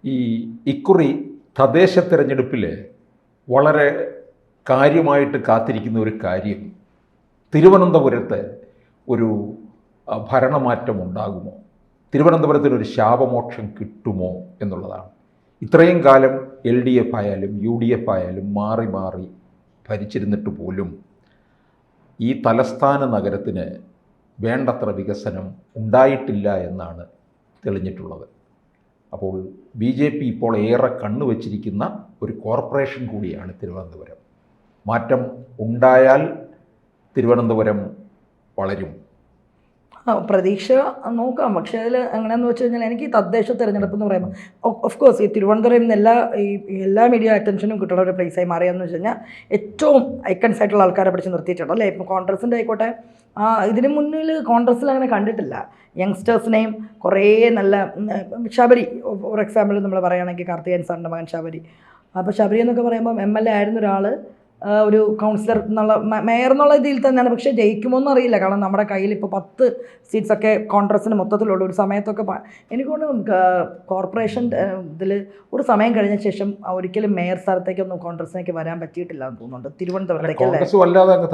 ഈ ഇക്കുറി തദ്ദേശ തെരഞ്ഞെടുപ്പിൽ വളരെ കാര്യമായിട്ട് കാത്തിരിക്കുന്ന ഒരു കാര്യം തിരുവനന്തപുരത്ത് ഒരു ഭരണമാറ്റം ഉണ്ടാകുമോ, തിരുവനന്തപുരത്തിനൊരു ശാപമോക്ഷം കിട്ടുമോ എന്നുള്ളതാണ്. ഇത്രയും കാലം LDF ആയാലും UDF ആയാലും മാറി മാറി ഭരിച്ചിരുന്നിട്ട് പോലും ഈ തലസ്ഥാന നഗരത്തിന് വേണ്ടത്ര വികസനം ഉണ്ടായിട്ടില്ല എന്നാണ് തെളിഞ്ഞിട്ടുള്ളത്. അപ്പോൾ BJP ഇപ്പോൾ ഏറെ കണ്ണുവച്ചിരിക്കുന്ന ഒരു കോർപ്പറേഷൻ കൂടിയാണ് തിരുവനന്തപുരം. മാറ്റം ഉണ്ടായാൽ തിരുവനന്തപുരം വളരും. പ്രതീക്ഷ നോക്കാം. പക്ഷേ അതിൽ എങ്ങനെയാണെന്ന് വെച്ച് കഴിഞ്ഞാൽ എനിക്ക് ഈ തദ്ദേശ തിരഞ്ഞെടുപ്പ് എന്ന് പറയുമ്പോൾ ഓഫ് കോഴ്സ് ഈ തിരുവനന്തപുരം എല്ലാ മീഡിയ അറ്റൻഷനും കിട്ടുന്ന ഒരു പ്ലേസായി മാറിയെന്ന് വെച്ച് കഴിഞ്ഞാൽ ഏറ്റവും ഐക്കൺസ് ആയിട്ടുള്ള ആൾക്കാരെ പിടിച്ച് നിർത്തിയിട്ടുണ്ട് അല്ലേ. ഇപ്പം കോൺഗ്രസിൻ്റെ ആയിക്കോട്ടെ, ഇതിന് മുന്നിൽ കോൺഗ്രസ്സിൽ അങ്ങനെ കണ്ടിട്ടില്ല. യങ്സ്റ്റേഴ്സിനെയും കുറേ നല്ല ശബരി ഫോർ എക്സാമ്പിൾ നമ്മൾ പറയുകയാണെങ്കിൽ കാർത്തികേയൻ സാറിൻ്റെ മകൻ ശബരി. അപ്പോൾ ശബരി എന്നൊക്കെ പറയുമ്പോൾ MLA ആയിരുന്ന ഒരാൾ ഒരു കൗൺസിലർ എന്നുള്ള മേയർ എന്നുള്ള ഇതിൽ തന്നെയാണ്. പക്ഷേ ജയിക്കുമോയെന്ന് അറിയില്ല. കാരണം നമ്മുടെ കയ്യിൽ ഇപ്പോൾ 10 സീറ്റ്സൊക്കെ കോൺഗ്രസ്സിന് മൊത്തത്തിലുള്ള ഒരു സമയത്തൊക്കെ എനിക്കൊണ്ട് കോർപ്പറേഷൻ ഇതിൽ ഒരു സമയം കഴിഞ്ഞ ശേഷം ഒരിക്കലും മേയർ സ്ഥാനത്തേക്കൊന്നും കോൺഗ്രസിലേക്ക് വരാൻ പറ്റിയിട്ടില്ല എന്ന് തോന്നുന്നുണ്ട്. തിരുവനന്തപുരത്തേക്ക് വല്ലാണ്ട് അങ്ങ്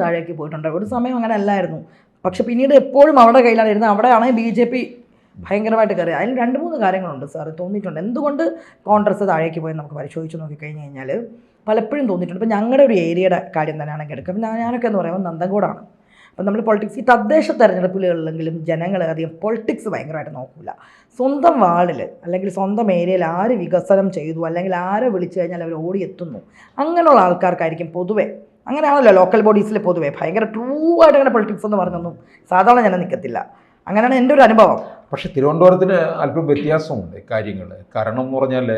താഴേക്ക് പോയിട്ടുണ്ട്. ഒരു സമയം അങ്ങനെ അല്ലായിരുന്നു. പക്ഷെ പിന്നീട് എപ്പോഴും അവരുടെ കയ്യിലാണ് ഇരുന്നത്. അവിടെയാണ് BJP ഭയങ്കരമായിട്ട് കയറി. അതിൽ 2-3 കാര്യങ്ങളുണ്ട് സാർ തോന്നിയിട്ടുണ്ട് എന്തുകൊണ്ട് കോൺഗ്രസ് താഴേക്ക് പോയി. നമുക്ക് പരിശോധിച്ച് നോക്കിക്കഴിഞ്ഞ് കഴിഞ്ഞാൽ പലപ്പോഴും തോന്നിയിട്ടുണ്ട്. ഇപ്പോൾ ഞങ്ങളുടെ ഒരു ഏരിയയുടെ കാര്യം തന്നെയാണെങ്കിൽ എടുക്കുക. അപ്പം ഞാനൊക്കെ എന്ന് പറയുമ്പോൾ നന്ദൻകോടാണ്. അപ്പം നമ്മൾ പൊളിറ്റിക്സ് ഈ തദ്ദേശ തെരഞ്ഞെടുപ്പുകളിലെങ്കിലും ജനങ്ങൾ അധികം പൊളിറ്റിക്സ് ഭയങ്കരമായിട്ട് നോക്കില്ല. സ്വന്തം വാർഡിൽ അല്ലെങ്കിൽ സ്വന്തം ഏരിയയിൽ ആര് വികസനം ചെയ്തു അല്ലെങ്കിൽ ആരെ വിളിച്ചു കഴിഞ്ഞാൽ അവർ ഓടിയെത്തുന്നു, അങ്ങനെയുള്ള ആൾക്കാർക്കായിരിക്കും പൊതുവെ. അങ്ങനെയാണല്ലോ ലോക്കൽ ബോഡീസിൽ പൊതുവെ ഭയങ്കര ട്രൂ ആയിട്ട് അങ്ങനെ പൊളിറ്റിക്സ് എന്ന് പറഞ്ഞൊന്നും സാധാരണ ജനം നിൽക്കത്തില്ല. അങ്ങനെയാണ് എൻ്റെ ഒരു അനുഭവം. പക്ഷേ തിരുവനന്തപുരത്തിന് അല്പം വ്യത്യാസമുണ്ട് കാര്യങ്ങൾ. കാരണം എന്ന് പറഞ്ഞാൽ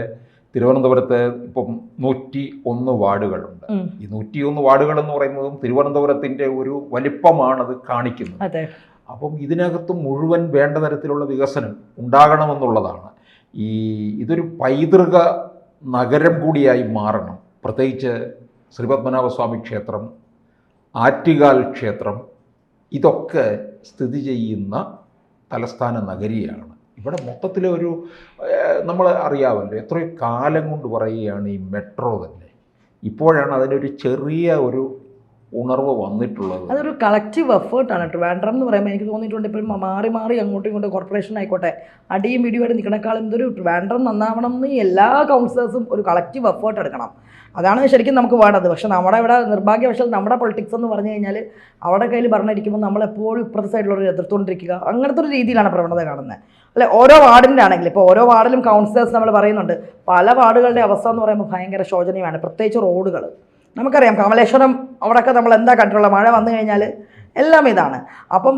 തിരുവനന്തപുരത്ത് ഇപ്പം 101 വാർഡുകളുണ്ട്. ഈ 101 വാർഡുകൾ എന്ന് പറയുന്നതും തിരുവനന്തപുരത്തിൻ്റെ ഒരു വലിപ്പമാണത് കാണിക്കുന്നത്. അപ്പം ഇതിനകത്ത് മുഴുവൻ വേണ്ട തരത്തിലുള്ള വികസനം ഉണ്ടാകണമെന്നുള്ളതാണ്. ഇതൊരു പൈതൃക നഗരം കൂടിയായി മാറണം. പ്രത്യേകിച്ച് ശ്രീപത്മനാഭസ്വാമി ക്ഷേത്രം, ആറ്റുകാൽ ക്ഷേത്രം, ഇതൊക്കെ സ്ഥിതി ചെയ്യുന്ന തലസ്ഥാന നഗരിയാണ്. ഇവിടെ മൊത്തത്തിലൊരു നമ്മൾ അറിയാമല്ലോ, എത്രയോ കാലം കൊണ്ട് പറയുകയാണ് ഈ മെട്രോ തന്നെ. ഇപ്പോഴാണ് അതിനൊരു ചെറിയ ഒരു ഉണർവ് വന്നിട്ടുള്ളത്. അതൊരു കളക്റ്റീവ് എഫേർട്ടാണ്. ട്രിവാൻഡ്രം എന്ന് പറയുമ്പോൾ എനിക്ക് തോന്നിയിട്ടുണ്ട് ഇപ്പം മാറി മാറി അങ്ങോട്ടും ഇങ്ങോട്ടും കോർപ്പറേഷൻ ആയിക്കോട്ടെ അടിയും വീഡിയോയായിട്ട് നിൽക്കണേക്കാളും ഇതൊരു ട്രിവാൻഡ്രം നന്നാവണം എന്ന് എല്ലാ കൗൺസിലേഴ്സും ഒരു കളക്റ്റീവ് എഫേർട്ട് എടുക്കണം. അതാണ് ശരിക്കും നമുക്ക് വേണ്ടത്. പക്ഷേ നമ്മുടെ ഇവിടെ നിർഭാഗ്യവശാൽ നമ്മുടെ പൊളിറ്റിക്സ് എന്ന് പറഞ്ഞു കഴിഞ്ഞാൽ അവിടെ കയ്യിൽ ഭരണമിരിക്കുമ്പോൾ നമ്മളെപ്പോഴും ഇപ്പുറത്തെ സൈഡിലുള്ളവർ എതിർത്തുകൊണ്ടിരിക്കുക, അങ്ങനത്തെ ഒരു രീതിയിലാണ് പ്രവണത കാണുന്നത്. അല്ലെ, ഓരോ വാർഡിൻ്റെ ആണെങ്കിൽ ഇപ്പോൾ ഓരോ വാർഡിലും കൗൺസിലേഴ്സ് നമ്മൾ പറയുന്നുണ്ട്. പല വാർഡുകളുടെ അവസ്ഥ എന്ന് പറയുമ്പോൾ ഭയങ്കര ശോചനീയമാണ്. പ്രത്യേകിച്ച് റോഡുകൾ നമുക്കറിയാം. കമലേശ്വരം അവിടെയൊക്കെ നമ്മൾ എന്താ കണ്ടിട്ടുള്ളത്, മഴ വന്നു കഴിഞ്ഞാൽ എല്ലാം ഇതാണ്. അപ്പം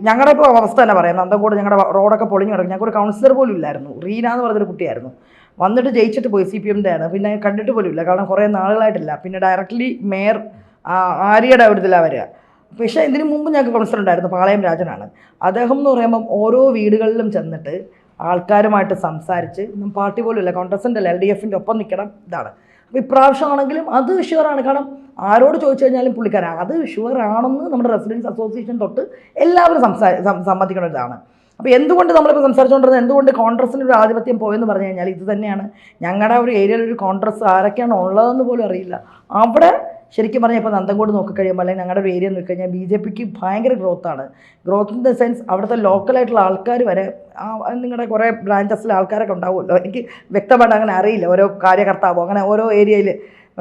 ഞങ്ങളുടെ ഇപ്പോൾ അവസ്ഥ തന്നെ പറയാം. നന്ദൻകോട് ഞങ്ങളുടെ റോഡൊക്കെ പൊളിഞ്ഞു കിടക്കും. ഞങ്ങൾക്ക് ഒരു കൗൺസിലർ പോലും ഇല്ലായിരുന്നു. റീന എന്ന് പറഞ്ഞൊരു കുട്ടിയായിരുന്നു. വന്നിട്ട് ജയിച്ചിട്ട് പോയി, CPMൻ്റെ ആണ്. പിന്നെ കണ്ടിട്ട് പോലും ഇല്ല, കാരണം കുറേ നാളുകളായിട്ടില്ല. പിന്നെ ഡയറക്റ്റ്ലി മേയർ ആര്യയുടെ ഒരു ഇതിലാണ് വരിക. പക്ഷേ ഇതിന് മുമ്പ് ഞങ്ങൾക്ക് കൗൺസിലർ ഉണ്ടായിരുന്നു, പാളയം രാജനാണ്. അദ്ദേഹം എന്ന് പറയുമ്പം ഓരോ വീടുകളിലും ചെന്നിട്ട് ആൾക്കാരുമായിട്ട് സംസാരിച്ച്, പാർട്ടി പോലും ഇല്ല, കോൺഗ്രസിൻ്റെ അല്ല LDFൻ്റെ ഒപ്പം നിൽക്കണം ഇതാണ്. അപ്പോൾ ഇപ്രാവശ്യമാണെങ്കിലും അത് ഷുവറാണ്. കാരണം ആരോട് ചോദിച്ചു കഴിഞ്ഞാലും പുള്ളിക്കാരൻ അത് ഷുവറാണെന്ന് നമ്മുടെ റെസിഡൻസ് അസോസിയേഷൻ തൊട്ട് എല്ലാവരും സമ്മതിക്കുന്ന ഇതാണ്. അപ്പോൾ എന്തുകൊണ്ട് നമ്മളിപ്പോൾ സംസാരിച്ചുകൊണ്ടിരുന്നത് എന്തുകൊണ്ട് കോൺഗ്രസിന് ഒരു ആധിപത്യം പോയെന്ന് പറഞ്ഞു കഴിഞ്ഞാൽ ഇത് തന്നെയാണ്. ഞങ്ങളുടെ ഒരു ഏരിയയിൽ ഒരു കോൺഗ്രസ് ആരൊക്കെയാണ് ഉള്ളതെന്ന് പോലും അറിയില്ല. അവിടെ ശരിക്കും പറഞ്ഞാൽ ഇപ്പോൾ നന്ദൻകോട് നോക്കിക്കഴിയുമ്പോൾ അല്ലെങ്കിൽ ഞങ്ങളുടെ ഒരു ഏരിയ നോക്കിക്കഴിഞ്ഞാൽ BJPക്ക് ഭയങ്കര ഗ്രോത്താണ്. ഗ്രോത്ത് ഇൻ ദ സെൻസ് അവിടുത്തെ ലോക്കലായിട്ടുള്ള ആൾക്കാർ വരെ നിങ്ങളുടെ കുറേ ബ്രാഞ്ചസിലെ ആൾക്കാരൊക്കെ ഉണ്ടാവുമല്ലോ, എനിക്ക് വ്യക്തമായിട്ട് അങ്ങനെ അറിയില്ല ഓരോ കാര്യകർത്താവോ അങ്ങനെ ഓരോ ഏരിയയിൽ.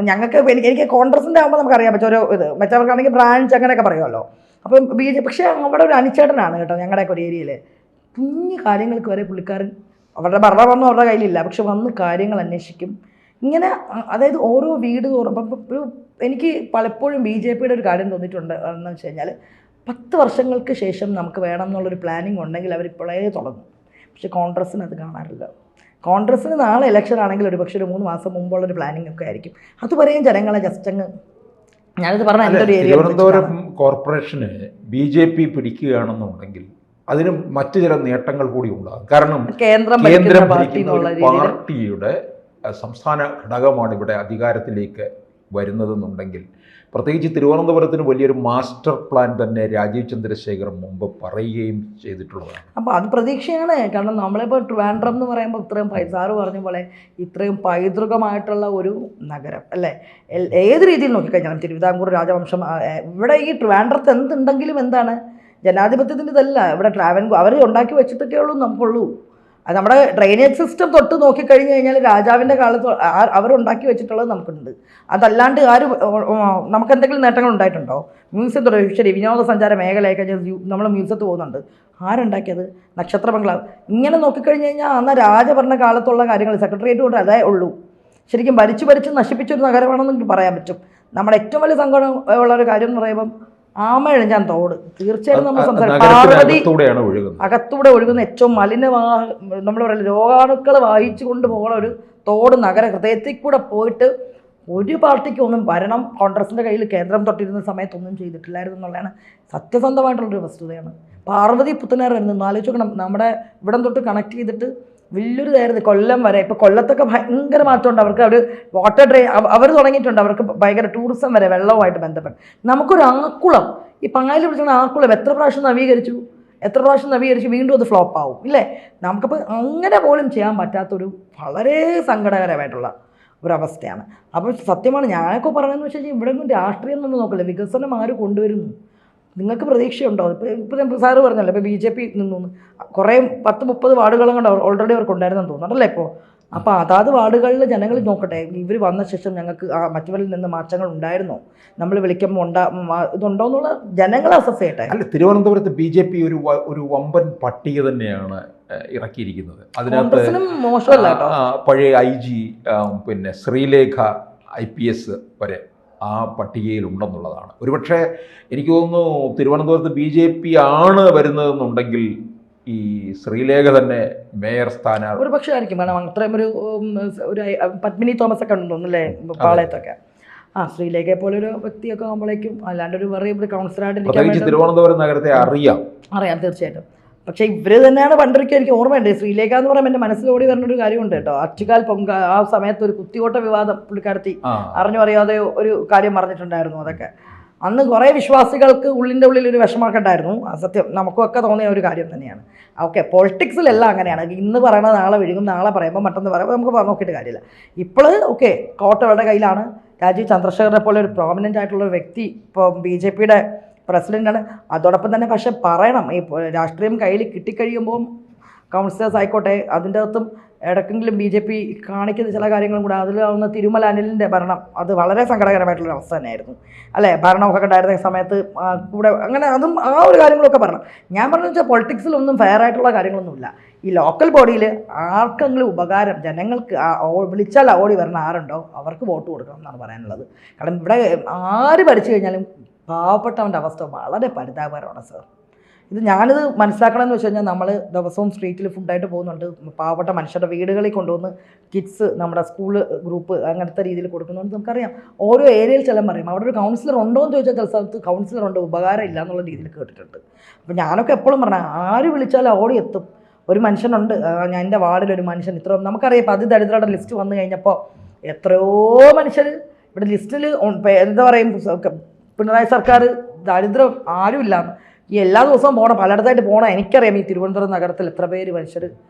ഞങ്ങൾക്ക് എനിക്ക് കോൺഗ്രസിൻ്റെ ആകുമ്പോൾ നമുക്കറിയാൻ പറ്റും ഓരോ ഇത്, മറ്റവർക്കാണെങ്കിൽ ബ്രാഞ്ച് അങ്ങനെയൊക്കെ പറയുമല്ലോ. അപ്പം പക്ഷേ അവിടെ ഒരു അനുചേട്ടനാണ് കേട്ടോ ഞങ്ങളുടെയൊക്കെ ഒരു ഏരിയയിൽ. കുഞ്ഞു കാര്യങ്ങൾക്ക് വരെ പുള്ളിക്കാരൻ അവരുടെ ഭരണമൊന്നും അവരുടെ കയ്യിലില്ല, പക്ഷെ വന്ന് കാര്യങ്ങൾ അന്വേഷിക്കും. ഇങ്ങനെ അതായത് ഓരോ വീട് തോറും ഒരു എനിക്ക് പലപ്പോഴും BJPയുടെ ഒരു കാര്യം തോന്നിയിട്ടുണ്ട് എന്ന് വെച്ച് കഴിഞ്ഞാൽ 10 വർഷങ്ങൾക്ക് ശേഷം നമുക്ക് വേണം എന്നുള്ളൊരു പ്ലാനിങ് ഉണ്ടെങ്കിൽ അവരിപ്പോഴേ തുടങ്ങും. പക്ഷെ കോൺഗ്രസ്സിന് അത് കാണാറില്ല. കോൺഗ്രസ്സിന് നാളെ ഇലക്ഷൻ ആണെങ്കിൽ ഒരു പക്ഷേ ഒരു 3 മാസം മുമ്പുള്ളൊരു പ്ലാനിങ് ഒക്കെ ആയിരിക്കും. അതുവരെയും ജനങ്ങളെ ജസ്റ്റ് അങ്ങ് ഞാനിത് പറഞ്ഞ എന്തൊരു ഏരിയ തിരുവനന്തപുരം കോർപ്പറേഷന് BJP പിടിക്കുകയാണെന്നുണ്ടെങ്കിൽ അതിന് മറ്റു ചില നേട്ടങ്ങൾ കൂടി ഉണ്ടാകും. കാരണം കേന്ദ്രം ഭരിക്കുന്ന പാർട്ടിയുടെ സംസ്ഥാന ഘടകമാണ് ഇവിടെ അധികാരത്തിലേക്ക് വരുന്നതെന്നുണ്ടെങ്കിൽ പ്രത്യേകിച്ച് തിരുവനന്തപുരത്തിന് വലിയൊരു മാസ്റ്റർ പ്ലാൻ തന്നെ രാജീവ് ചന്ദ്രശേഖർ മുമ്പ് പറയുകയും ചെയ്തിട്ടുള്ളതാണ്. അപ്പോൾ അത് പ്രതീക്ഷയാണ്. കാരണം നമ്മളിപ്പോൾ ട്രിവാൻഡ്രം എന്ന് പറയുമ്പോൾ ഇത്രയും സാറ് പറഞ്ഞ പോലെ ഇത്രയും പൈതൃകമായിട്ടുള്ള ഒരു നഗരം അല്ലേ, ഏത് രീതിയിൽ നോക്കിക്കഴിഞ്ഞാലും തിരുവിതാംകൂർ രാജവംശം ഇവിടെ ഈ ട്രിവാൻഡ്രത്ത് എന്തുണ്ടെങ്കിലും എന്താണ് ജനാധിപത്യത്തിൻ്റെ ഇതല്ല. ഇവിടെ ട്രാവൻകൂർ അവർ ഉണ്ടാക്കി വെച്ചിട്ടൊക്കെ ഉള്ളൂ നമുക്കുള്ളൂ. അത് നമ്മുടെ ഡ്രെയിനേജ് സിസ്റ്റം തൊട്ട് നോക്കിക്കഴിഞ്ഞ് കഴിഞ്ഞാൽ രാജാവിൻ്റെ കാലത്ത് അവരുണ്ടാക്കി വെച്ചിട്ടുള്ളത് നമുക്കുണ്ട്. അതല്ലാണ്ട് നമുക്ക് എന്തെങ്കിലും നേട്ടങ്ങൾ ഉണ്ടായിട്ടുണ്ടോ? മ്യൂസിയം തുടങ്ങി ശരി, വിനോദസഞ്ചാര മേഖലയൊക്കെ നമ്മൾ മ്യൂസിയത്ത് പോകുന്നുണ്ട്. ആരുണ്ടാക്കിയത്? നക്ഷത്ര ബംഗ്ലാവ്. ഇങ്ങനെ നോക്കിക്കഴിഞ്ഞ് കഴിഞ്ഞാൽ അന്ന് രാജഭരണ കാലത്തുള്ള കാര്യങ്ങൾ സെക്രട്ടേറിയറ്റ് കൊണ്ട് അതേ ഉള്ളൂ. ശരിക്കും ഭരിച്ച് നശിപ്പിച്ചൊരു നഗരമാണെന്ന് എനിക്ക് പറയാൻ പറ്റും. നമ്മുടെ ഏറ്റവും വലിയ സങ്കടം ഉള്ളൊരു കാര്യം എന്ന് പറയുമ്പം ആമയിഴഞ്ചാൻ തോട്. തീർച്ചയായും നമ്മൾ സംസാരിക്കും പാർവതി അകത്തൂടെ ഒഴുകുന്ന ഏറ്റവും നമ്മൾ പറയുന്നത് രോഗാണുക്കൾ വായിച്ചു കൊണ്ട് പോകുന്ന ഒരു തോട് നഗര ഹൃദയത്തിൽ കൂടെ പോയിട്ട് ഒരു പാർട്ടിക്ക് ഒന്നും ഭരണം കോൺഗ്രസിൻ്റെ കയ്യിൽ കേന്ദ്രം തൊട്ടിരുന്ന സമയത്തൊന്നും ചെയ്തിട്ടില്ലായിരുന്നു എന്നുള്ളതാണ് സത്യസന്ധമായിട്ടുള്ളൊരു വസ്തുതയാണ്. പാർവതി പുത്തനാർ എന്ന് ആലോചിക്കണം. നമ്മുടെ ഇവിടം തൊട്ട് കണക്ട് ചെയ്തിട്ട് വലിയൊരു ഇതായിരുന്നു കൊല്ലം വരെ. ഇപ്പോൾ കൊല്ലത്തൊക്കെ ഭയങ്കര മാറ്റമുണ്ട്. അവർക്ക് അവർ വാട്ടർ അവർ തുടങ്ങിയിട്ടുണ്ട്. അവർക്ക് ഭയങ്കര ടൂറിസം വരെ വെള്ളവുമായിട്ട് ബന്ധപ്പെട്ട്. നമുക്കൊരു ആക്കുളം, ഈ പങ്ങായിൽ പിടിച്ചുള്ള ആക്കുളം എത്ര പ്രാവശ്യം നവീകരിച്ചു വീണ്ടും അത് ഫ്ലോപ്പ് ആവും ഇല്ലേ? നമുക്കിപ്പോൾ അങ്ങനെ പോലും ചെയ്യാൻ പറ്റാത്തൊരു വളരെ സങ്കടകരമായിട്ടുള്ള ഒരവസ്ഥയാണ്. അപ്പോൾ സത്യമാണ് ഞാനൊക്കെ പറയുന്നത് വെച്ച് കഴിഞ്ഞാൽ ഇവിടെ ഒന്നും രാഷ്ട്രീയം ഒന്നും നോക്കില്ല, വികസനം ആര് കൊണ്ടുവരുന്നു? നിങ്ങൾക്ക് പ്രതീക്ഷയുണ്ടോ? ഇപ്പോൾ സാറ് പറഞ്ഞല്ലോ, ഇപ്പോൾ BJP നിന്നു കുറേ 10-30 വാർഡുകളും കൊണ്ട് ഓൾറെഡി അവർക്ക് ഉണ്ടായിരുന്നെന്ന് തോന്നുന്നുണ്ടല്ലേ ഇപ്പോൾ. അപ്പോൾ അതാത് വാർഡുകളിൽ ജനങ്ങൾ നോക്കട്ടെ, ഇവർ വന്ന ശേഷം ഞങ്ങൾക്ക് മറ്റവരിൽ നിന്ന് മാറ്റങ്ങൾ ഉണ്ടായിരുന്നോ, നമ്മൾ വിളിക്കുമ്പോൾ ഇതുണ്ടോ എന്നുള്ള ജനങ്ങളെ അസസ് ചെയ്യട്ടെ. അല്ല, തിരുവനന്തപുരത്ത് BJP ഒരു വമ്പൻ പട്ടിക തന്നെയാണ് ഇറക്കിയിരിക്കുന്നത്. അതിനകത്ത് മോശമല്ല പഴയ IG പിന്നെ ശ്രീലേഖ IPS വരെ ആ പട്ടികയിലുണ്ടെന്നുള്ളതാണ്. ഒരുപക്ഷെ എനിക്ക് തോന്നുന്നു തിരുവനന്തപുരത്ത് BJP ആണ് വരുന്നതെന്നുണ്ടെങ്കിൽ ഈ ശ്രീലേഖ തന്നെ മേയർ സ്ഥാനാർത്ഥി ഒരു പക്ഷേ ആയിരിക്കും. കാരണം അത്രയും ഒരു പത്മിനി തോമസ് ഒക്കെ ഉണ്ടോന്നല്ലേ പാളയത്തൊക്കെ. ശ്രീലേഖയെ പോലെ ഒരു വ്യക്തിയൊക്കെ ആകുമ്പോഴേക്കും അല്ലാണ്ട് ഒരു വേറെ കൗൺസിലറായിട്ട് തിരുവനന്തപുരം നഗരത്തെ അറിയാം തീർച്ചയായിട്ടും. പക്ഷേ ഇവർ തന്നെയാണ് പണ്ടൊരിക്കൽ എനിക്ക് ഓർമ്മയുണ്ട്. ശ്രീലേഖ എന്ന് പറയുമ്പോൾ എൻ്റെ മനസ്സിലോടി വരുന്നൊരു കാര്യമുണ്ട് കേട്ടോ. അച്ചുകാൽ ആ സമയത്ത് ഒരു കുത്തിയോട്ട വിവാദം പുള്ളിക്കാരത്തി അറിയാതെ ഒരു കാര്യം പറഞ്ഞിട്ടുണ്ടായിരുന്നു. അതൊക്കെ അന്ന് കുറേ വിശ്വാസികൾക്ക് ഉള്ളിൻ്റെ ഉള്ളിൽ ഒരു വിഷമമൊക്കെ ഉണ്ടായിരുന്നു. സത്യം നമുക്കൊക്കെ തോന്നിയ ഒരു കാര്യം തന്നെയാണ്. ഓക്കെ, പൊളിറ്റിക്സിലെല്ലാം അങ്ങനെയാണ്. ഇന്ന് പറയണത് നാളെ വിഴുങ്ങും, നാളെ പറയുമ്പോൾ മറ്റൊന്ന് പറയുമ്പോൾ നമുക്ക് നോക്കിയിട്ട് കാര്യമില്ല. ഇപ്പോൾ ഓക്കെ, കോട്ട അവരുടെ കയ്യിലാണ്. രാജീവ് ചന്ദ്രശേഖരനെ പോലെ ഒരു പ്രോമിനൻ്റ് ആയിട്ടുള്ള ഒരു വ്യക്തി ഇപ്പോൾ BJPയുടെ പ്രസിഡൻ്റാണ്. അതോടൊപ്പം തന്നെ പക്ഷെ പറയണം, ഈ രാഷ്ട്രീയം കയ്യിൽ കിട്ടിക്കഴിയുമ്പോൾ കൗൺസിലേഴ്സ് ആയിക്കോട്ടെ, അതിൻ്റെ അകത്തും ഇടയ്ക്കെങ്കിലും BJP കാണിക്കുന്ന ചില കാര്യങ്ങളും കൂടെ. അതിലാവുന്ന തിരുമല അനിലിൻ്റെ ഭരണം അത് വളരെ സങ്കടകരമായിട്ടുള്ളൊരു അവസ്ഥ തന്നെയായിരുന്നു അല്ലേ? ഭരണമൊക്കെ ഉണ്ടായിരുന്ന സമയത്ത് കൂടെ അങ്ങനെ അതും ആ ഒരു കാര്യങ്ങളൊക്കെ പറയണം. ഞാൻ പറഞ്ഞു വെച്ചാൽ പൊളിറ്റിക്സിലൊന്നും ഫെയർ ആയിട്ടുള്ള കാര്യങ്ങളൊന്നുമില്ല. ഈ ലോക്കൽ ബോഡിയിൽ ആർക്കെങ്കിലും ഉപകാരം, ജനങ്ങൾക്ക് വിളിച്ചാൽ ഓടി വരുന്ന ആരുണ്ടോ അവർക്ക് വോട്ട് കൊടുക്കണം എന്നാണ് പറയാനുള്ളത്. കാരണം ഇവിടെ ആര് ഭരിച്ചു കഴിഞ്ഞാലും പാവപ്പെട്ടവൻ്റെ അവസ്ഥ വളരെ പരിതാപകരമാണ് സർ. ഞാനിത് മനസ്സിലാക്കണമെന്ന് വെച്ച് കഴിഞ്ഞാൽ നമ്മൾ ദിവസവും സ്ട്രീറ്റിൽ ഫുഡായിട്ട് പോകുന്നുണ്ട്. പാവപ്പെട്ട മനുഷ്യരുടെ വീടുകളിൽ കൊണ്ടുവന്ന് കിഡ്സ് നമ്മുടെ സ്കൂൾ ഗ്രൂപ്പ് അങ്ങനത്തെ രീതിയിൽ കൊടുക്കുന്നുണ്ട്. നമുക്കറിയാം ഓരോ ഏരിയയിൽ ചില പറയും അവിടെ ഒരു കൗൺസിലർ ഉണ്ടോ എന്ന് ചോദിച്ചാൽ ചില സ്ഥലത്ത് കൗൺസിലർ ഉണ്ട്, ഉപകാരം ഇല്ല എന്നുള്ള രീതിയിൽ കേട്ടിട്ടുണ്ട്. അപ്പോൾ ഞാനൊക്കെ എപ്പോഴും പറഞ്ഞാൽ ആര് വിളിച്ചാലും ഓടി എത്തും. ഒരു മനുഷ്യനുണ്ട്, ഞാൻ എൻ്റെ വാർഡിലൊരു മനുഷ്യൻ ഇത്ര നമുക്കറിയാം. ഇപ്പോൾ അതിദരിദ്രരുടെ ലിസ്റ്റ് വന്നു കഴിഞ്ഞപ്പോൾ എത്രയോ മനുഷ്യർ ഇവിടെ ലിസ്റ്റിൽ എന്താ പറയും, പിണറായി സർക്കാർ ദരിദ്രം ആരുമില്ലാന്ന്. ഈ എല്ലാ ദിവസവും പോകണം, പലയിടത്തായിട്ട് പോകണം. എനിക്കറിയാം ഈ തിരുവനന്തപുരം നഗരത്തിൽ എത്ര പേര് മനുഷ്യർ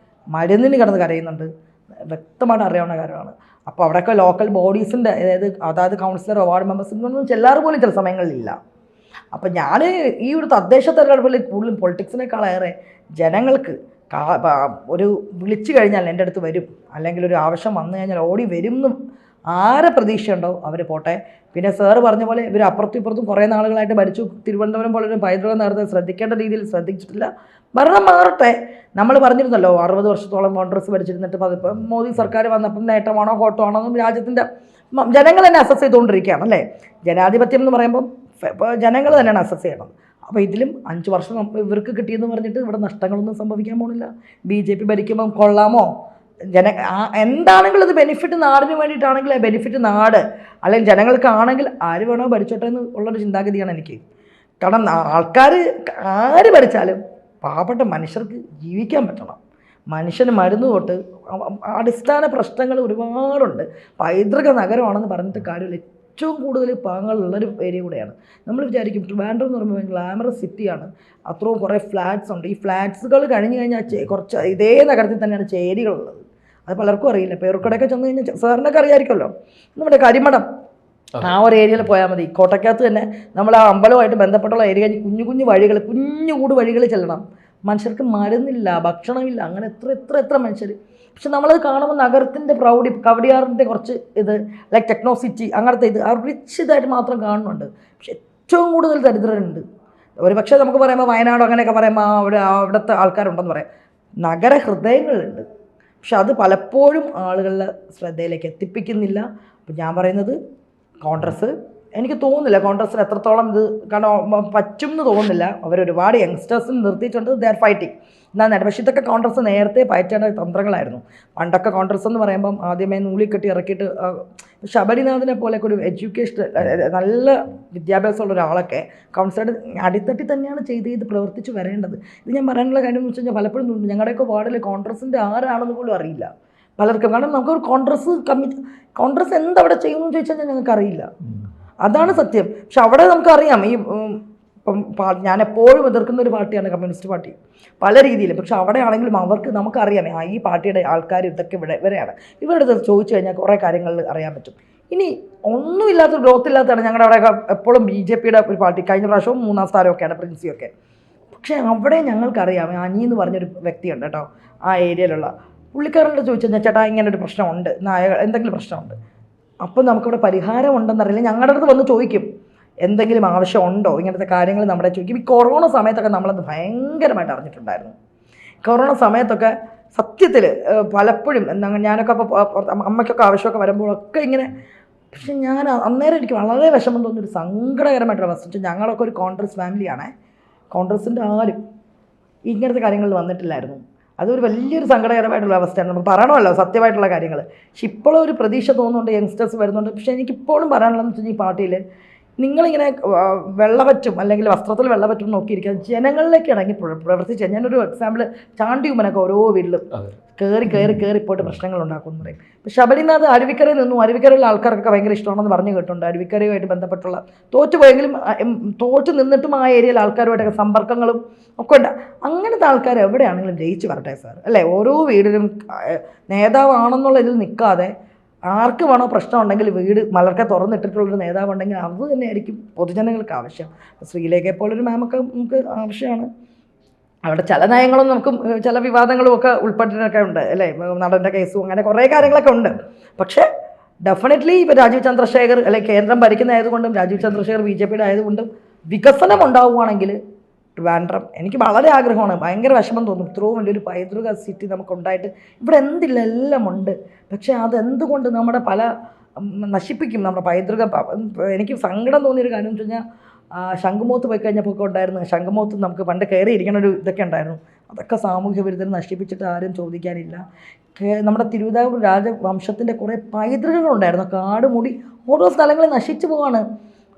മരുന്നിന് കിടന്ന് കരയുന്നുണ്ട്, വ്യക്തമായിട്ട് അറിയാവുന്ന കാര്യമാണ്. അപ്പോൾ അവിടെയൊക്കെ ലോക്കൽ ബോഡീസിൻ്റെ അതായത് കൗൺസിലർ, വാർഡ് മെമ്പേഴ്സിനൊന്നും ചെല്ലാറ് പോലും ചില സമയങ്ങളിലില്ല. അപ്പം ഞാൻ ഈ ഒരു തദ്ദേശ തെരഞ്ഞെടുപ്പിൽ കൂടുതലും പൊളിറ്റിക്സിനേക്കാളേറെ ജനങ്ങൾക്ക് ഒരു വിളിച്ചു കഴിഞ്ഞാൽ എൻ്റെ അടുത്ത് വരും, അല്ലെങ്കിൽ ഒരു ആവശ്യം വന്നു കഴിഞ്ഞാൽ ഓടി വരും എന്നും ആരെ പ്രതീക്ഷയുണ്ടോ അവർ പോട്ടെ. പിന്നെ സാറ് പറഞ്ഞ പോലെ ഇവർ അപ്പുറത്തും ഇപ്പുറത്തും കുറേ നാളുകളായിട്ട് ഭരിച്ചു. തിരുവനന്തപുരം പോലൊരു പൈതൃകം നേരത്തെ ശ്രദ്ധിക്കേണ്ട രീതിയിൽ ശ്രദ്ധിച്ചിട്ടില്ല. ഭരണം മാറട്ടെ. നമ്മൾ പറഞ്ഞിരുന്നല്ലോ 60 വർഷത്തോളം കോൺഗ്രസ് ഭരിച്ചിരുന്നിട്ട് ഇപ്പം മോദി സർക്കാർ വന്നപ്പം നേട്ടമാണോ കോട്ടമാണോ എന്നും രാജ്യത്തിൻ്റെ ജനങ്ങൾ തന്നെ അസസ് ചെയ്തുകൊണ്ടിരിക്കുകയാണ് അല്ലേ? ജനാധിപത്യം എന്ന് പറയുമ്പം ജനങ്ങൾ തന്നെയാണ് അസസ് ചെയ്യണം. അപ്പോൾ ഇതിലും 5 വർഷം ഇവർക്ക് കിട്ടിയെന്ന് പറഞ്ഞിട്ട് ഇവിടെ നഷ്ടങ്ങളൊന്നും സംഭവിക്കാൻ പോകുന്നില്ല. BJP ഭരിക്കുമ്പം കൊള്ളാമോ? എന്താണെങ്കിലും അത് ബെനിഫിറ്റ് നാടിന് വേണ്ടിയിട്ടാണെങ്കിൽ ബെനിഫിറ്റ് നാട്, അല്ലെങ്കിൽ ജനങ്ങൾക്കാണെങ്കിൽ ആര് വേണോ ഭരിച്ചോട്ടെ എന്ന് ഉള്ളൊരു ചിന്താഗതിയാണ് എനിക്ക്. കാരണം ആൾക്കാർ ആര് ഭരിച്ചാലും പാവപ്പെട്ട മനുഷ്യർക്ക് ജീവിക്കാൻ പറ്റണം. മനുഷ്യന് മരുന്ന് തൊട്ട് അടിസ്ഥാന പ്രശ്നങ്ങൾ ഒരുപാടുണ്ട്. പൈതൃക നഗരമാണെന്ന് പറഞ്ഞിട്ട് കാര്യമില്ല. ഏറ്റവും കൂടുതൽ പാങ്ങളുള്ളൊരു ഏരിയ കൂടെയാണ്. നമ്മൾ വിചാരിക്കും ട്രിവാൻഡ്രം എന്ന് പറയുമ്പോൾ ഗ്ലാമറസ് സിറ്റിയാണ്, അത്രയും കുറേ ഫ്ലാറ്റ്സ് ഉണ്ട്. ഈ ഫ്ലാറ്റ്സുകൾ കഴിഞ്ഞ് കഴിഞ്ഞാൽ കുറച്ച് ഇതേ നഗരത്തിൽ തന്നെയാണ് ചേരികളുള്ളത്. അത് പലർക്കും അറിയില്ല. പേരുക്കടയൊക്കെ ചെന്ന് കഴിഞ്ഞാൽ സാറിനൊക്കെ അറിയാമായിരിക്കുമല്ലോ, നമ്മുടെ കരിമഠം ആ ഒരു ഏരിയയിൽ പോയാൽ മതി. കോട്ടയ്ക്കകത്ത് തന്നെ നമ്മൾ ആ അമ്പലവുമായിട്ട് ബന്ധപ്പെട്ടുള്ള ഏരിയ കഴിഞ്ഞ് കുഞ്ഞു കുഞ്ഞു വഴികൾ, കുഞ്ഞു കൂട് വഴികൾ ചെല്ലണം. മനുഷ്യർക്ക് മരുന്നില്ല, ഭക്ഷണമില്ല, അങ്ങനെ എത്ര മനുഷ്യർ. പക്ഷെ നമ്മളത് കാണുമ്പോൾ നഗരത്തിൻ്റെ പ്രൗഢി, കവടിയാറിൻ്റെ കുറച്ച് ഇത് ലൈക്ക് ടെക്നോ സിറ്റി അങ്ങനത്തെ ഇത് അവർ റിച്ച് ഇതായിട്ട് മാത്രം കാണുന്നുണ്ട്. പക്ഷെ ഏറ്റവും കൂടുതൽ ദരിദ്രരുണ്ട്. ഒരു പക്ഷേ നമുക്ക് പറയുമ്പോൾ വയനാട് അങ്ങനെയൊക്കെ പറയുമ്പോൾ അവിടുത്തെ ആൾക്കാരുണ്ടെന്ന് പറയാം. നഗരഹൃദയങ്ങളുണ്ട്, പക്ഷെ അത് പലപ്പോഴും ആളുകളുടെ ശ്രദ്ധയിലേക്ക് എത്തിപ്പിക്കുന്നില്ല. അപ്പം ഞാൻ പറയുന്നത് കോൺഗ്രസ്, എനിക്ക് തോന്നുന്നില്ല കോൺഗ്രസ്സിന് എത്രത്തോളം ഇത് കാരണം പറ്റും എന്ന് തോന്നുന്നില്ല. അവരൊരുപാട് യങ്സ്റ്റേഴ്സിന് നിർത്തിയിട്ടുണ്ട്, ദേ ആർ ഫൈറ്റിംഗ് എന്നാണ്. പക്ഷേ ഇതൊക്കെ കോൺഗ്രസ് നേരത്തെ പയറ്റേണ്ട തന്ത്രങ്ങളായിരുന്നു. പണ്ടൊക്കെ കോൺഗ്രസ് എന്ന് പറയുമ്പം ആദ്യമേ നൂലിക്കെട്ടി ഇറക്കിയിട്ട് ശബരിനാഥിനെ പോലെയൊക്കെ ഒരു എഡ്യൂക്കേഷൻ നല്ല വിദ്യാഭ്യാസമുള്ള ഒരാളൊക്കെ കൗൺസിലർ അടിത്തട്ടി തന്നെയാണ് ചെയ്ത് പ്രവർത്തിച്ച് വരേണ്ടത്. ഇത് ഞാൻ പറയാനുള്ള കാര്യം എന്ന് വെച്ച് കഴിഞ്ഞാൽ പലപ്പോഴും ഞങ്ങളുടെയൊക്കെ വാർഡിൽ കോൺഗ്രസിൻ്റെ ആരാണെന്ന് പോലും അറിയില്ല പലർക്കും. കാരണം നമുക്കൊരു കോൺഗ്രസ് എന്തവിടെ ചെയ്യുമെന്ന് ചോദിച്ചാൽ ഞങ്ങൾക്കറിയില്ല, അതാണ് സത്യം. പക്ഷെ അവിടെ നമുക്കറിയാം. ഇപ്പം ഞാൻ എപ്പോഴും എതിർക്കുന്ന ഒരു പാർട്ടിയാണ് കമ്മ്യൂണിസ്റ്റ് പാർട്ടി പല രീതിയിലും. പക്ഷെ അവിടെ ആണെങ്കിലും നമുക്കറിയാം ഈ പാർട്ടിയുടെ ആൾക്കാർ ഇതൊക്കെ ഇവരെയാണ്. ഇവരുടെ ചോദിച്ചു കഴിഞ്ഞാൽ കുറേ കാര്യങ്ങൾ അറിയാൻ പറ്റും. ഇനി ഒന്നുമില്ലാത്ത ഗ്രോത്ത് ഇല്ലാത്തതാണ് ഞങ്ങളുടെ അവിടെ എപ്പോഴും BJPയുടെ ഒരു പാർട്ടി. കഴിഞ്ഞ പ്രാവശ്യവും 3ാം സ്ഥാനമൊക്കെയാണ് പ്രിൻസിയൊക്കെ. പക്ഷേ അവിടെ ഞങ്ങൾക്കറിയാം അനി എന്ന് പറഞ്ഞൊരു വ്യക്തിയുണ്ട് കേട്ടോ, ആ ഏരിയയിലുള്ള പുള്ളിക്കാരനോട് ചോദിച്ചു കഴിഞ്ഞാൽ ചേട്ടാ ഇങ്ങനെ ഒരു പ്രശ്നമുണ്ട്, എന്തെങ്കിലും പ്രശ്നമുണ്ട്, അപ്പം നമുക്കിവിടെ പരിഹാരം ഉണ്ടെന്നറിയില്ല. ഞങ്ങളുടെ അടുത്ത് വന്ന് ചോദിക്കും എന്തെങ്കിലും ആവശ്യമുണ്ടോ, ഇങ്ങനത്തെ കാര്യങ്ങൾ നമ്മുടെ ചോദിക്കും. ഈ കൊറോണ സമയത്തൊക്കെ നമ്മളത് ഭയങ്കരമായിട്ട് അറിഞ്ഞിട്ടുണ്ടായിരുന്നു. കൊറോണ സമയത്തൊക്കെ സത്യത്തിൽ പലപ്പോഴും ഞാനൊക്കെ അപ്പോൾ അമ്മയ്ക്കൊക്കെ ആവശ്യമൊക്കെ വരുമ്പോഴൊക്കെ ഇങ്ങനെ. പക്ഷെ ഞാൻ അന്നേരം എനിക്ക് വളരെ വിഷമം തോന്നിയൊരു സങ്കടകരമായിട്ടുള്ള അവസ്ഥ. ഞങ്ങളൊക്കെ ഒരു കോൺഗ്രസ് ഫാമിലിയാണേ, കോൺഗ്രസിൻ്റെ ആരും ഇങ്ങനത്തെ കാര്യങ്ങളിൽ വന്നിട്ടില്ലായിരുന്നു. അതൊരു വലിയൊരു സങ്കടകരമായിട്ടുള്ള അവസ്ഥയാണ്. നമുക്ക് പറയണമല്ലോ സത്യമായിട്ടുള്ള കാര്യങ്ങൾ. പക്ഷെ ഇപ്പോഴും ഒരു പ്രതീക്ഷ തോന്നുന്നുണ്ട്, യങ്സ്റ്റേഴ്സ് വരുന്നുണ്ട്. പക്ഷേ എനിക്കിപ്പോഴും പറയാനുള്ളതെന്ന് വെച്ച് കഴിഞ്ഞാൽ ഈ പാർട്ടിയിൽ നിങ്ങളിങ്ങനെ വെള്ളപറ്റും അല്ലെങ്കിൽ വസ്ത്രത്തിൽ വെള്ളപറ്റും നോക്കിയിരിക്കുക, ജനങ്ങളിലേക്ക് ഇറങ്ങി പ്രവർത്തിച്ച്. ഞാനൊരു എക്സാമ്പിൾ, ചാണ്ടി ഉമ്മനൊക്കെ ഓരോ വീട്ടിലും കയറി പോയിട്ട് പ്രശ്നങ്ങൾ ഉണ്ടാക്കുമെന്ന് പറയും. ഇപ്പോൾ ശബരിനാഥ് അരുവിക്കരയിൽ നിന്നും, അരുവിക്കരയിലെ ആൾക്കാർക്കൊക്കെ ഭയങ്കര ഇഷ്ടമാണെന്ന് പറഞ്ഞു കേട്ടിട്ടുണ്ട്. അരുവിക്കരയുമായിട്ട് ബന്ധപ്പെട്ടുള്ള തോറ്റു നിന്നിട്ടും ആ ഏരിയയിൽ ആൾക്കാരുമായിട്ടൊക്കെ സമ്പർക്കങ്ങളും ഒക്കെ ഉണ്ട്. അങ്ങനത്തെ ആൾക്കാർ എവിടെയാണെങ്കിലും ജയിച്ച് വരട്ടെ സാർ, അല്ലേ? ഓരോ വീടിലും നേതാവാണെന്നുള്ള ഇതിൽ നിൽക്കാതെ ആർക്ക് വേണോ പ്രശ്നം ഉണ്ടെങ്കിൽ വീട് മലർക്കെ തുറന്നിട്ടിട്ടുള്ളൊരു നേതാവുണ്ടെങ്കിൽ അത് തന്നെയായിരിക്കും പൊതുജനങ്ങൾക്ക് ആവശ്യം. ശ്രീലേഖയെ പോലൊരു മാമൊക്കെ നമുക്ക് ആവശ്യമാണ്. അവിടെ ചില നയങ്ങളും നമുക്കും ചില വിവാദങ്ങളും ഒക്കെ ഉൾപ്പെട്ടിട്ടൊക്കെ ഉണ്ട്, അല്ലേ? നടൻ്റെ കേസും അങ്ങനെ കുറേ കാര്യങ്ങളൊക്കെ ഉണ്ട്. പക്ഷേ ഡെഫിനറ്റ്ലി ഇപ്പോൾ രാജീവ് ചന്ദ്രശേഖർ അല്ലെങ്കിൽ കേന്ദ്രം ഭരിക്കുന്നതായതുകൊണ്ടും രാജീവ് ചന്ദ്രശേഖർ BJPയുടെ ആയതുകൊണ്ടും വികസനം ഉണ്ടാവുകയാണെങ്കിൽ ട്രിവാൻഡ്രം എനിക്ക് വളരെ ആഗ്രഹമാണ്. ഭയങ്കര വിഷമം തോന്നും, ഇത്രയും വലിയൊരു പൈതൃക സിറ്റി നമുക്കുണ്ടായിട്ട് ഇവിടെ എന്തില്ല, എല്ലാം ഉണ്ട്. പക്ഷേ അതെന്തുകൊണ്ട് നമ്മുടെ നശിപ്പിക്കും നമ്മുടെ പൈതൃകം. എനിക്ക് സങ്കടം തോന്നിയൊരു കാര്യം എന്ന് വെച്ച് കഴിഞ്ഞാൽ ശംഖുമുഖത്ത് പോയി കഴിഞ്ഞപ്പോൾ ഒക്കെ ഉണ്ടായിരുന്നു. ശംഖുമുഖത്ത് നമുക്ക് പണ്ട് കയറിയിരിക്കണ ഒരു ഇതൊക്കെ ഉണ്ടായിരുന്നു. അതൊക്കെ സാമൂഹ്യ വിരുദ്ധർ നശിപ്പിച്ചിട്ട് ആരും ചോദിക്കാനില്ല. നമ്മുടെ തിരുവിതാംകൂർ രാജവംശത്തിൻ്റെ കുറേ പൈതൃകങ്ങളുണ്ടായിരുന്നു, കാട് മൂടി ഓരോ സ്ഥലങ്ങളിൽ നശിച്ചു പോവാണ്.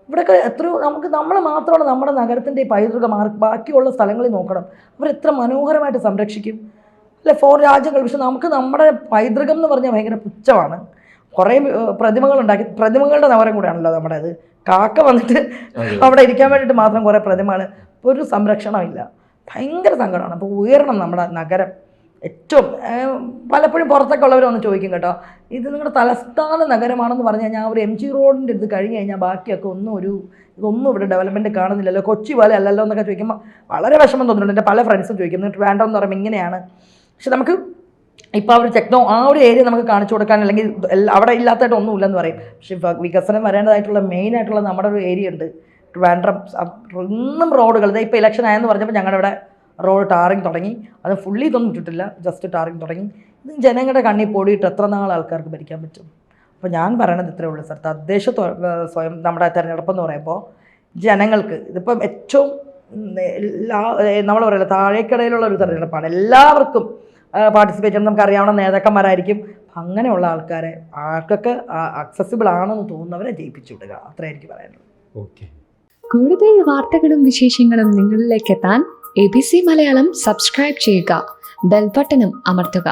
ഇവിടെയൊക്കെ എത്രയോ നമ്മൾ മാത്രമാണ് നമ്മുടെ നഗരത്തിൻ്റെ ഈ പൈതൃകം ബാക്കിയുള്ള സ്ഥലങ്ങളിൽ നോക്കണം. അവരെത്ര മനോഹരമായിട്ട് സംരക്ഷിക്കും, അല്ലെ? രാജ്യങ്ങൾ. പക്ഷെ നമുക്ക് നമ്മുടെ പൈതൃകം എന്ന് പറഞ്ഞാൽ ഭയങ്കര പുച്ഛമാണ്. കുറേ പ്രതിമകളുണ്ടാക്കി, പ്രതിമകളുടെ നഗരം കൂടെയാണല്ലോ നമ്മുടെ അത്. കാക്ക വന്നിട്ട് അവിടെ ഇരിക്കാൻ വേണ്ടിയിട്ട് മാത്രം കുറേ പ്രതിമകൾ, ഒരു സംരക്ഷണമില്ല. ഭയങ്കര സങ്കടമാണ്. അപ്പോൾ ഉയരണം നമ്മുടെ നഗരം. ഏറ്റവും പലപ്പോഴും പുറത്തൊക്കെ ഉള്ളവർ വന്ന് ചോദിക്കും കേട്ടോ, ഇത് നിങ്ങളുടെ തലസ്ഥാന നഗരമാണെന്ന് പറഞ്ഞു കഴിഞ്ഞാൽ ഒരു MG റോഡിൻ്റെ ഇത് കഴിഞ്ഞ് കഴിഞ്ഞാൽ ബാക്കിയൊക്കെ ഇതൊന്നും ഇവിടെ ഡെവലപ്മെൻറ്റ് കാണുന്നില്ലല്ലോ, കൊച്ചി പോലെ അല്ലല്ലോ എന്നൊക്കെ ചോദിക്കുമ്പോൾ വളരെ വിഷമം തോന്നുന്നുണ്ട്. എൻ്റെ പല ഫ്രണ്ട്സും ചോദിക്കും ട്രിവാൻഡ്രം എന്ന് പറയുമ്പോൾ ഇങ്ങനെയാണ്. പക്ഷെ നമുക്ക് ഇപ്പോൾ ആ ഒരു ഏരിയ നമുക്ക് കാണിച്ചു കൊടുക്കാൻ, അല്ലെങ്കിൽ അവിടെ ഇല്ലാത്തതായിട്ട് ഒന്നുമില്ലെന്ന് പറയും. പക്ഷേ വികസനം വരേണ്ടതായിട്ടുള്ള മെയിനായിട്ടുള്ള നമ്മുടെ ഒരു ഏരിയ ഉണ്ട് ട്രിവാൻഡ്രം. ഇന്നും റോഡുകൾ ഇപ്പോൾ ഇലക്ഷൻ ആയെന്ന് പറഞ്ഞപ്പോൾ ഞങ്ങളുടെ ഇവിടെ റോഡ് ടാറിങ് തുടങ്ങി. അത് ഫുള്ളി ഇതൊന്നും ഇട്ടിട്ടില്ല, ജസ്റ്റ് ടാറിങ് തുടങ്ങി. ഇത് ജനങ്ങളുടെ കണ്ണിൽ പൊടിയിട്ട് എത്ര നാൾ ആൾക്കാർക്ക് ഭരിക്കാൻ പറ്റും? അപ്പോൾ ഞാൻ പറയണത് ഇത്രയേ ഉള്ളൂ സാർ. തദ്ദേശ സ്വയം നമ്മുടെ തെരഞ്ഞെടുപ്പെന്ന് പറയുമ്പോൾ ജനങ്ങൾക്ക് ഇതിപ്പം ഏറ്റവും നമ്മൾ പറയില്ല താഴേക്കടയിലുള്ള ഒരു തെരഞ്ഞെടുപ്പാണ്. എല്ലാവർക്കും പാർട്ടിസിപ്പേറ്റ് ചെയ്യാൻ നമുക്കറിയാവുന്ന നേതാക്കന്മാരായിരിക്കും. അങ്ങനെയുള്ള ആൾക്കാരെ ആർക്കൊക്കെ അക്സസിബിൾ ആണെന്ന് തോന്നുന്നവരെ ജയിപ്പിച്ചു വിടുക, അത്രേ എനിക്ക് പറയാനുള്ളൂ. ഓക്കെ. കൂടുതൽ വാർത്തകളും വിശേഷങ്ങളും നിങ്ങളിലേക്ക് എത്താൻ ABC മലയാളം സബ്സ്ക്രൈബ് ചെയ്യുക, ബെൽ ബട്ടണും അമർത്തുക.